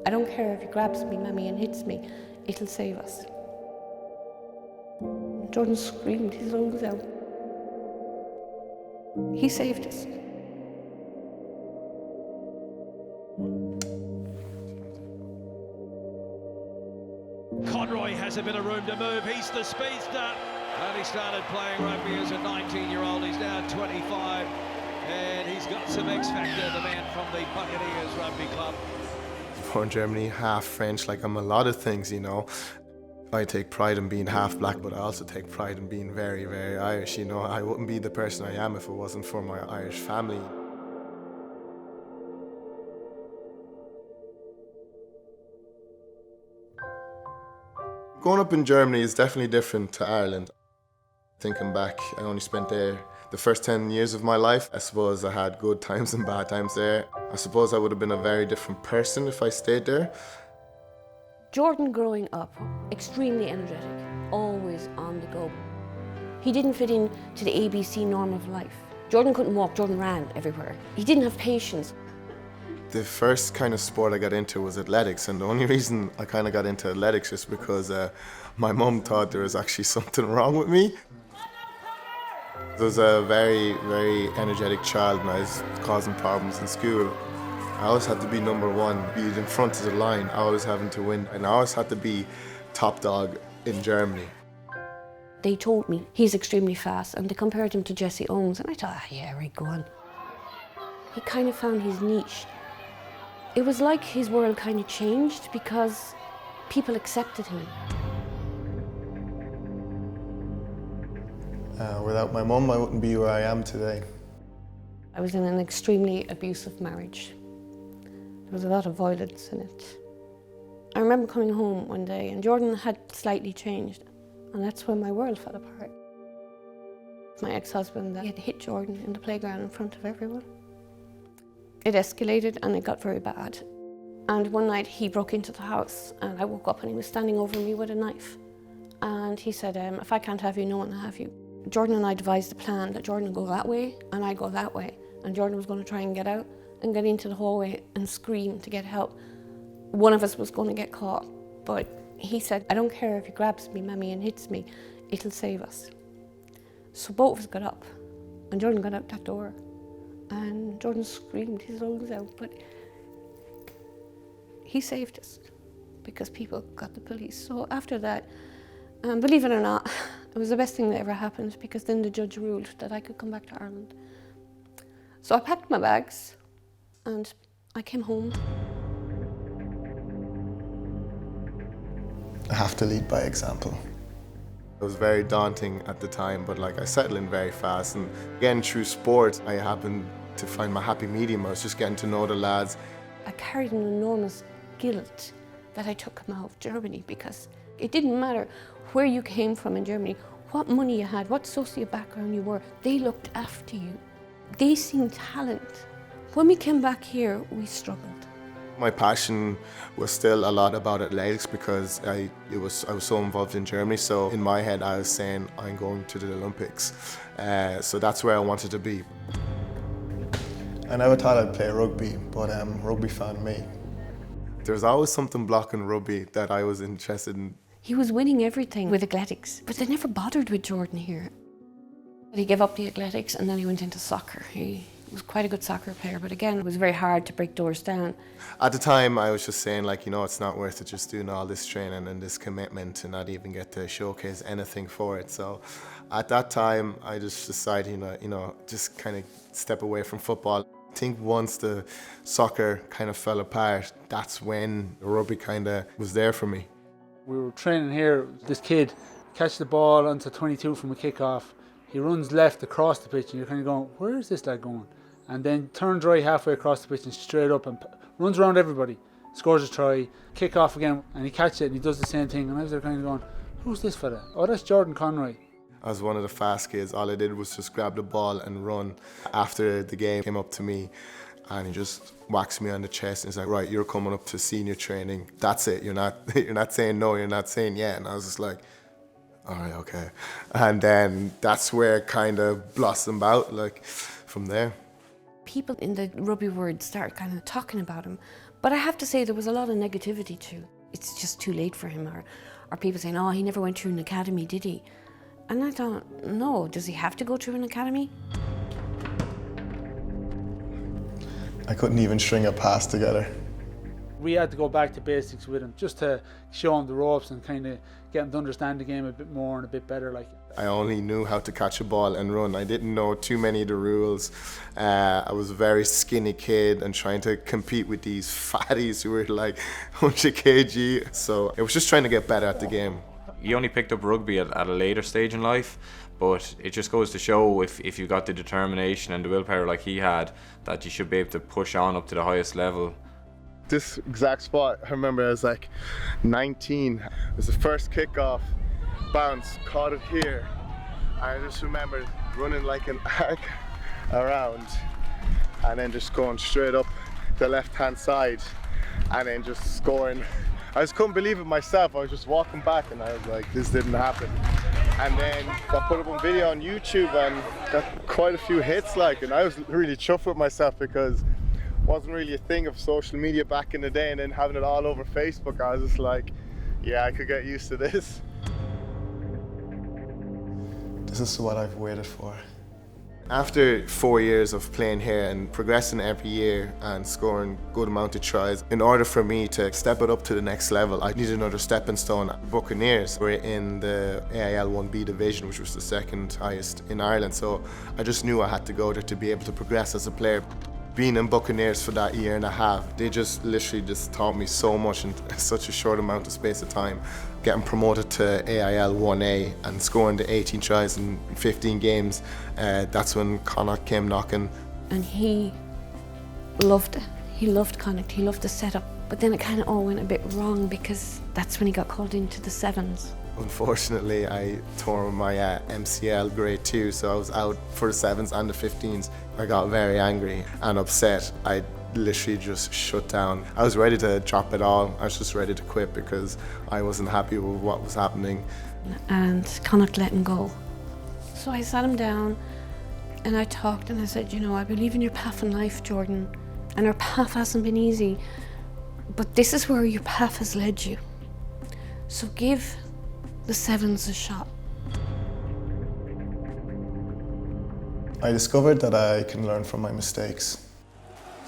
I don't care if he grabs me, mammy, and hits me, it'll save us. Jordan screamed his lungs out. He saved us. Conroy has a bit of room to move. He's the speedster. And he started playing rugby as a 19-year-old. He's now 25. And he's got some X factor, the man from the Buccaneers Rugby Club. Born in Germany, half French, like I'm a lot of things, you know. I take pride in being half black, but I also take pride in being very, very Irish, you know. I wouldn't be the person I am if it wasn't for my Irish family. Growing up in Germany is definitely different to Ireland. Thinking back, I only spent there the first 10 years of my life. I suppose I had good times and bad times there. I suppose I would have been a very different person if I stayed there. Jordan growing up, extremely energetic, always on the go. He didn't fit in to the ABC norm of life. Jordan couldn't walk, Jordan ran everywhere. He didn't have patience. The first kind of sport I got into was athletics, and the only reason I kind of got into athletics is because my mum thought there was actually something wrong with me. I was a very, very energetic child and I was causing problems in school. I always had to be number one, be in front of the line, always having to win, and I always had to be top dog in Germany. They told me he's extremely fast, and they compared him to Jesse Owens, and I thought, yeah, right, go on. He kind of found his niche. It was like his world kind of changed because people accepted him. Without my mum, I wouldn't be where I am today. I was in an extremely abusive marriage. There was a lot of violence in it. I remember coming home one day and Jordan had slightly changed, and that's when my world fell apart. My ex-husband had hit Jordan in the playground in front of everyone. It escalated and it got very bad. And one night he broke into the house and I woke up and he was standing over me with a knife. And he said, if I can't have you, no one will have you. Jordan and I devised a plan that Jordan would go that way and I'd go that way. And Jordan was going to try and get out and get into the hallway and scream to get help. One of us was going to get caught, but he said, I don't care if he grabs me, mammy, and hits me, it'll save us. So both of us got up and Jordan got out that door and Jordan screamed his lungs out, but he saved us because people got the police. So after that, believe it or not, it was the best thing that ever happened because then the judge ruled that I could come back to Ireland. So I packed my bags and I came home. I have to lead by example. It was very daunting at the time, but like I settled in very fast. And again, through sport, I happened to find my happy medium. I was just getting to know the lads. I carried an enormous guilt that I took him out of Germany because it didn't matter where you came from in Germany, what money you had, what socio background you were, they looked after you. They seen talent. When we came back here, we struggled. My passion was still a lot about athletics because I was so involved in Germany. So in my head, I was saying, I'm going to the Olympics. So that's where I wanted to be. I never thought I'd play rugby, but rugby found me. There's always something blocking rugby that I was interested in. He was winning everything with athletics, but they never bothered with Jordan here. He gave up the athletics and then he went into soccer. He was quite a good soccer player, but again, it was very hard to break doors down. At the time, I was just saying, like, you know, it's not worth it just doing all this training and this commitment and not even get to showcase anything for it. So at that time, I just decided, just kind of step away from football. I think once the soccer kind of fell apart, that's when the rugby kind of was there for me. We were training here, this kid catch the ball onto 22 from a kick-off. He runs left across the pitch and you're kind of going, where is this lad going? And then turns right halfway across the pitch and straight up and runs around everybody. Scores a try, kick off again, and he catches it and he does the same thing. And I was there kind of going, who's this fella? Oh, that's Jordan Conroy. I was one of the fast kids. All I did was just grab the ball and run. After the game, he came up to me and he just whacks me on the chest and he's like, right, you're coming up to senior training. That's it. You're not saying no, you're not saying yeah. And I was just like, all right, okay. And then that's where it kind of blossomed out, like, from there. people in the rugby world started kind of talking about him. But I have to say there was a lot of negativity too. It's just too late for him, or people saying, oh, he never went through an academy, did he? And I thought, no, does he have to go through an academy? I couldn't even string a pass together. We had to go back to basics with him just to show him the ropes and kind of get him to understand the game a bit more and a bit better. Like, I only knew how to catch a ball and run. I didn't know too many of the rules. I was a very skinny kid and trying to compete with these fatties who were like 100 kg. So it was just trying to get better at the game. He only picked up rugby at a later stage in life, but it just goes to show if you've got the determination and the willpower like he had, that you should be able to push on up to the highest level. This exact spot, I remember I was like 19. It was the first kickoff, bounce, caught it here. I just remember running like an arc around and then just going straight up the left-hand side and then just scoring. I just couldn't believe it myself. I was just walking back and I was like, this didn't happen. And then got put up on video on YouTube and got quite a few hits, like, and I was really chuffed with myself because it wasn't really a thing of social media back in the day, and then having it all over Facebook, I was just like, yeah, I could get used to this. This is what I've waited for. After 4 years of playing here and progressing every year and scoring good amount of tries, in order for me to step it up to the next level, I needed another stepping stone. Buccaneers were in the AIL 1B division, which was the second highest in Ireland, so I just knew I had to go there to be able to progress as a player. Being in Buccaneers for that year and a half, they just literally just taught me so much in such a short amount of space of time. Getting promoted to AIL 1A and scoring the 18 tries in 15 games, that's when Connacht came knocking. And he loved it. He loved Connacht, he loved the setup. But then it kind of all went a bit wrong because that's when he got called into the sevens. Unfortunately, I tore my MCL grade 2, so I was out for the 7s and the 15s. I got very angry and upset. I literally just shut down. I was ready to drop it all. I was just ready to quit because I wasn't happy with what was happening. And Connacht let him go. So I sat him down and I talked and I said, you know, I believe in your path in life, Jordan, and our path hasn't been easy, but this is where your path has led you. So give the sevens a shot. I discovered that I can learn from my mistakes.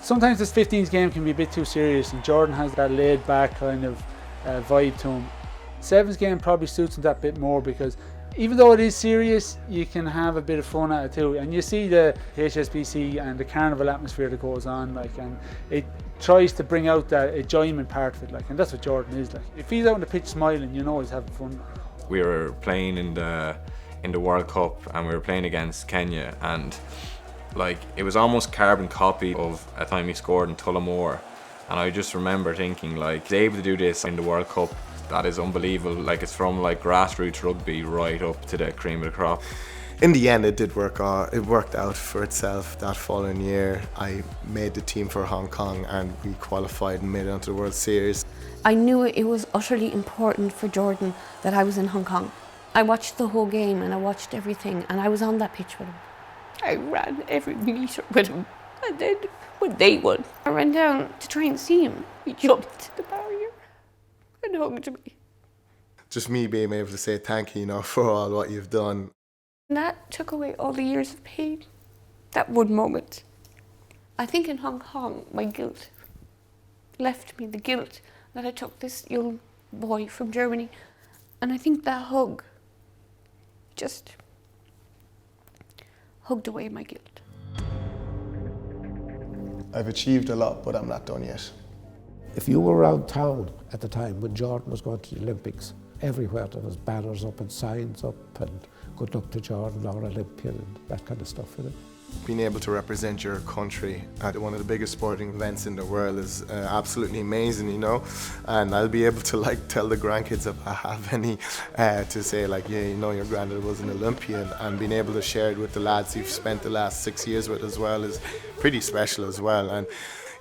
sometimes this 15s game can be a bit too serious, and Jordan has that laid back kind of vibe to him. Sevens game probably suits him that bit more, because even though it is serious, you can have a bit of fun at it too. And you see the HSBC and the carnival atmosphere that goes on, like, and it tries to bring out that enjoyment part of it, like, and that's what Jordan is like. If he's out on the pitch smiling, you know he's having fun. We were playing in the World Cup, and we were playing against Kenya, and like it was almost carbon copy of a time he scored in Tullamore. And I just remember thinking, like, he's able to do this in the World Cup. That is unbelievable. Like, it's from like grassroots rugby right up to the cream of the crop. In the end, it did work out. It worked out for itself. That following year, I made the team for Hong Kong, and we qualified and made it onto the World Series. I knew it was utterly important for Jordan that I was in Hong Kong. I watched the whole game and I watched everything, and I was on that pitch with him. I ran every metre with him, and then when they won, I ran down to try and see him. He jumped the barrier and hugged me. Just me being able to say thank you, for all what you've done. And that took away all the years of pain, that one moment. I think in Hong Kong, my guilt left me, the guilt that I took this young boy from Germany. And I think that hug just hugged away my guilt. I've achieved a lot, but I'm not done yet. If you were around town at the time when Jordan was going to the Olympics, everywhere there was banners up and signs up and good luck to Jordan, our Olympian, and that kind of stuff. Being able to represent your country at one of the biggest sporting events in the world is absolutely amazing, and I'll be able to tell the grandkids if I have any to say your granddad was an Olympian, and being able to share it with the lads you've spent the last 6 years with as well is pretty special as well. And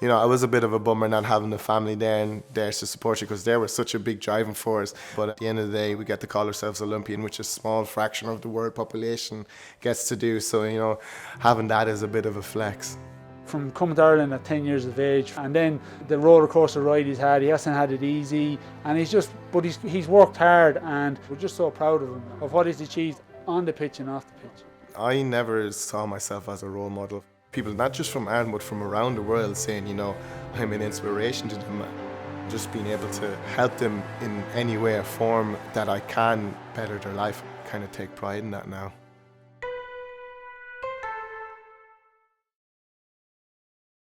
I was a bit of a bummer not having the family there to support you, because they were such a big driving force. But at the end of the day, we get to call ourselves Olympian, which a small fraction of the world population gets to do. So, having that is a bit of a flex. From coming to Ireland at 10 years of age, and then the roller coaster ride he's had, he hasn't had it easy, and he's worked hard, and we're just so proud of him, of what he's achieved on the pitch and off the pitch. I never saw myself as a role model. People, not just from Ireland, but from around the world, saying, you know, I'm an inspiration to them. Just being able to help them in any way or form that I can better their life. I kind of take pride in that now.